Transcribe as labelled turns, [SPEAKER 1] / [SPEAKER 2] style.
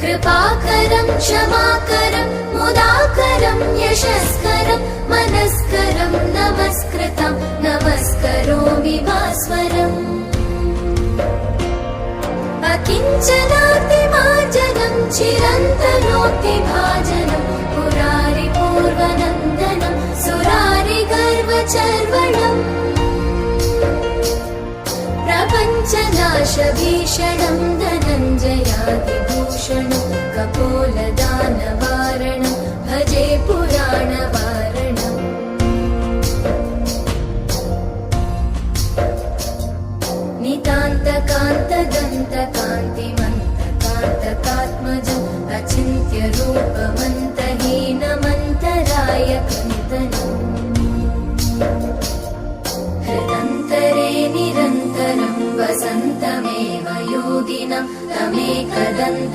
[SPEAKER 1] कृपाकरं क्षमाकरं मुदाकरं यशस्करं मनस्करं नमस्कृतं नमस्करोमि भास्वरम् अकिञ्चनातिमार्जनं चिरन्तनोक्तिभाजनं पुरारिपूर्वनन्दनं सुरारिगर्वचर्वणम् प्रपञ्चनाशभीषणं धनञ्जयादिभूषणं कपोलदानवारणं भजे पुराणवारणम् नितान्तकान्तदन्तकान्तिमन्तकान्तकात्मजम् अचिन्त्यरूपमन्तहीनमन्तरायकन्दनम् हृदन्तरे निरन्तरं वसन्तमेव योगिनं तमेकदन्तम्